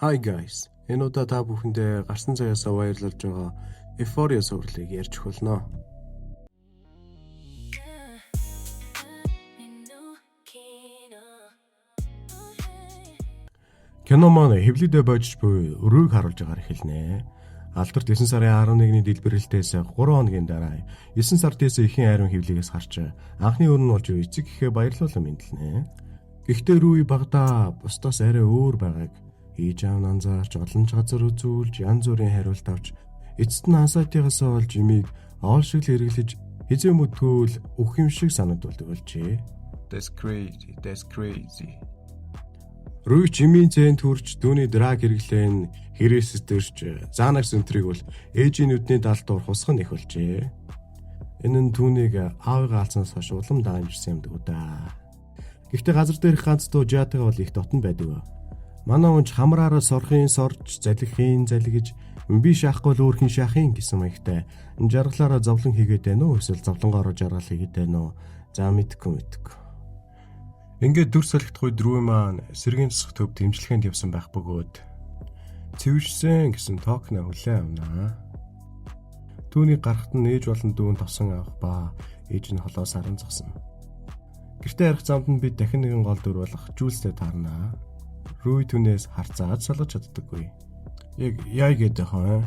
Hi guys. Энэ удаа та бүхэндээ гарсан цагаасаа баярлуулж байгаа Euphoria сурлыг ярьж хөлнө. Кино маань хэвлэлдээ божиж буй өрөөг харуулж байгаагаар эхэлнэ. Алдарт 9 сарын 11-ний дэлбэрэлтээс 3 хоногийн дараа 9 сартээс ихэн айрын хэвлэлээс харж анхны өрн болж эцэг гэхээ баярлуулан мэндэлнэ. Гэхдээ Рүй багада бусдаас арай өөр байгааг ээж аав нь анзаарч олон газар үзүүлж янз бүрийн хариулт авч эцэст нь ансаатыгаас олж имийг оол шиг л хэрэглэж хизээ мэдгүүл өөх юм шиг санагдуулдаг болжээ. That's crazy. Рүй чимийн зэнд хүрч дүүний драг хэрэглэн хэрэгсэс төрж заанагс өнтрийг бол ээжийн нүдний далдуур хусган их болжээ. Энэ нь түүнийг аавыгаа алснаас хойш улам даамжирсан юм даа. Гэхдээ газар дээрх ганц дуу жаатайгаа бол их дотн байдаг. Манай унж хамраараа сорхын сорж залхихын залгиж би шахахгүй л өөрхөн шахын гэсэн маягтай жаргалаараа зовлон хийгээд байна уу эсвэл зовлонгоороо жаргал хийгээд байна уу за мэдгүй. Ингээд дүр салхитх үед Рүй маань сэргийн засах төв дэмжлэгэнд явсан байх бөгөөд цэвэрсэн гэсэн токна хүлээн авнаа. Түүний гарахт нь ээж болон дүүн товсон авах ба ээж нь холоос харан зогсон. Гэртээ арих замд нь бид дахин нэгэн гол дүр болох Жүүлстэй таарнаа. Рүй түүнээс харцаад салгаж чаддаггүй. Яг яа гэдэг хаа.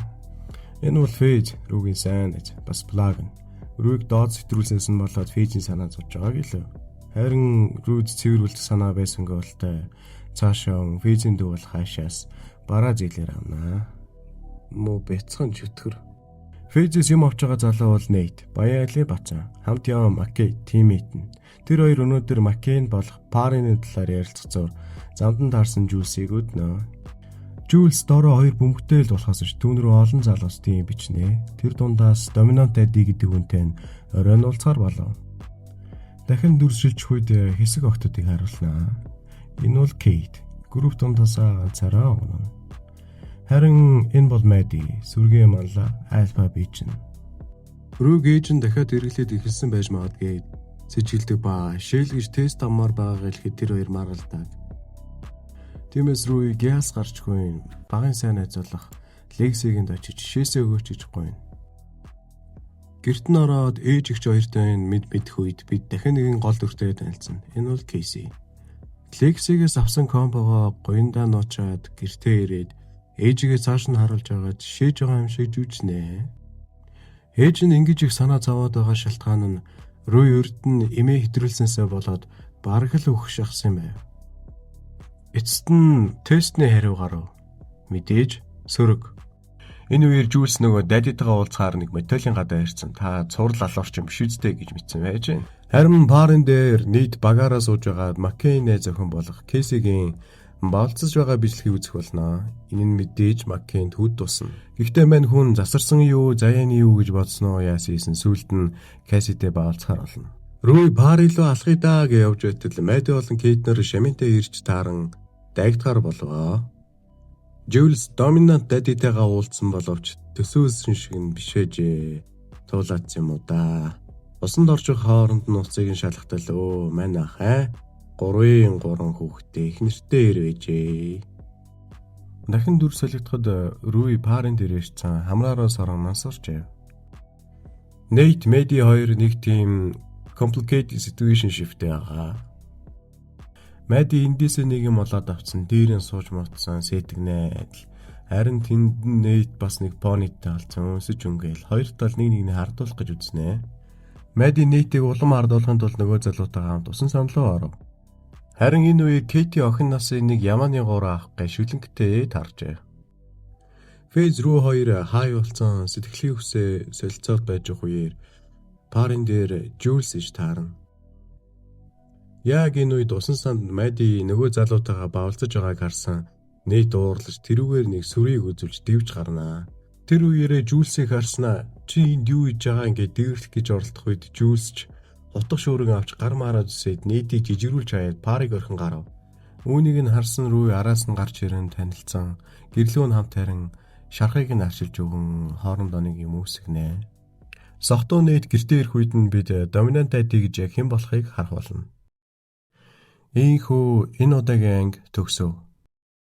Энэ бол Фейж Рүүгийн сайн гэж бас плаг нь. Рүйг доод сэтрүүлсэнс нь болоод Фейжийн санаа зовж байгааг илүү. Харин Рүйд цэвэрүүлэх санаа байсангүй болтой цаашаа Фейжийн дүү бол хаашаас бараа зээлэр авнаа. Муу бяцхан чөтгөр. Фейжээс юм авч байгаа залуу бол Нейт, Баяали Бацан, хамт яваа Маккей тиммейт нь. Тэр хоёр өнөөдөр Маккейн болох Парины талаар ярилцах зур замдан таарсан Жүүлсийг өднө. Жүүлс дороо хоёр бөмбөгтэй л болохоос ч түүн рүү олон залуусдын бичнэ. Тэр дундаас доминант айди гэдэг үнтэй нь оройн уулзгаар болов. Дахин дүршилжих үед хэсэг охтуудыг харуулнаа. Энэ бол Кейт. Групп дундаас ганцаараа өгнө. Харин энэ бол Мэди, сүргийн манла Альфа бичнэ. Рүүг ээж нь дахиад эргэлээд эхэлсэн байж магадгүй сэжгэлдэг ба шээлгэж тест амаар байгаа л хэд тэр хоёр маргалдаг. Тиймээс Рүй гяс гарч хойно багын сайн найзуулах Лексигэнд очиж шээсээ өгөөч гэж гойно. Гэрт нь ороод ээж ихч хоёртой мэдэх үед бид дахин нэгэн гол дүртэй танилцсан. Энэ бол Кейси. Лексигээс авсан комбогоо гоёндаа нуучаад гэртээ ирээд ээжигээ цааш нь харуулж агаад шээж байгаа юм шиг жүжнэ. Ээж нь ингэж их санаа зовоод байгаа шалтгаан нь Рүй өрд нь эмээ хэтрүүлсэнсээ болоод бараг л өгөх шахсан юм байв. Эцэст нь тестний хариу гарав. Мэдээж сөрөг. Энэ үеэр Жүүлс нөгөө дадитайгаа уулзахаар нэг металлын гадаа ирсэн. Та цуврал алуурч юм биш үстэй гэж мэдсэн байж. Харин барын дээр нийт багаараа сууж байгаа Маккейнээ зохион болох Кейсигийн болцож байгаа бичлэгийг үзэх болно. Энэ нь мэдээж Маккейнд хүд тусна. Гэхдээ мань хүн засарсан юу, заяаны юу гэж бодсноо яасан сүлд нь Кэситэй баалцахаар болно. Рүй Парило алхъя даа гэж явж байтал Мэди болон Кейтнер шаминтай ирж тааран дайгдгаар болвоо. Жүүлс доминант дадитайгаа уулзсан боловч төсөөсөн шиг нь биш ээжээ. Туулаадсан юм уу да. Усанд орж хооронд нь уцыг нь шалгатал өө мань ах 3-3 хүүхдээ их нэртэй ирвэжээ. Дахин дүр солигдоход Рүй Парын дээр ирсэн хамраараа сороноос оржээ. Нейт Мэди хоёр нэг тийм complicated situation shifтэй байгаа. Мэди эндээс нэг юм олоод авсан дээрэн сууж мовцсон сэтгнээ. Харин тэнд Нейт бас нэг пониттэй алцсан өнсөж өнгөөл хоёр тал нэг нэгний хардуулах гэж үзнэ. Мэди Нейтийг улам хардуулахын тулд нөгөө залуутайгаа хамт усан саналуу оров. Харин энэ үеэр Кейти охин насын нэг ямааны гураа авах гэж шүлэнгтэй таржээ. Фейз рүү хоёр хай болсон сэтгэлийн хүсээ солилцоод байж байгаа үеэр Парын дээр Жүүлс иж таарна. Яг энэ үед усан санд Мэди нөгөө залуутайгаа бавлцаж байгааг харсан Нейт уурлаж тэрүүгээр нэг сүрийг үзүүлж дэвж гарнаа. Тэр үеэрээ Жүүлсийг харснаа чи энд юу хийж байгаа ингээд дэвэрлэх гэж оролдох үед Жүүлс ч утга шуурын авч гар мараа зүсээд Нейтийг жижигрүүлж хаяад Парыг орхин гарав. Үүнийг нь харсан Рүй араас нь гарч ирэн танилцсан. Гэрлүү нь хамт харин шархыг нь арчилж өгөн хоорондоо нэг юм үүсгэнэ. Сохтуу Нейт гэртээ ирэх үед нь бид доминант айди гэж хэн болохыг харах болно. Ийхүү энэ удаагийн анги төгсөв.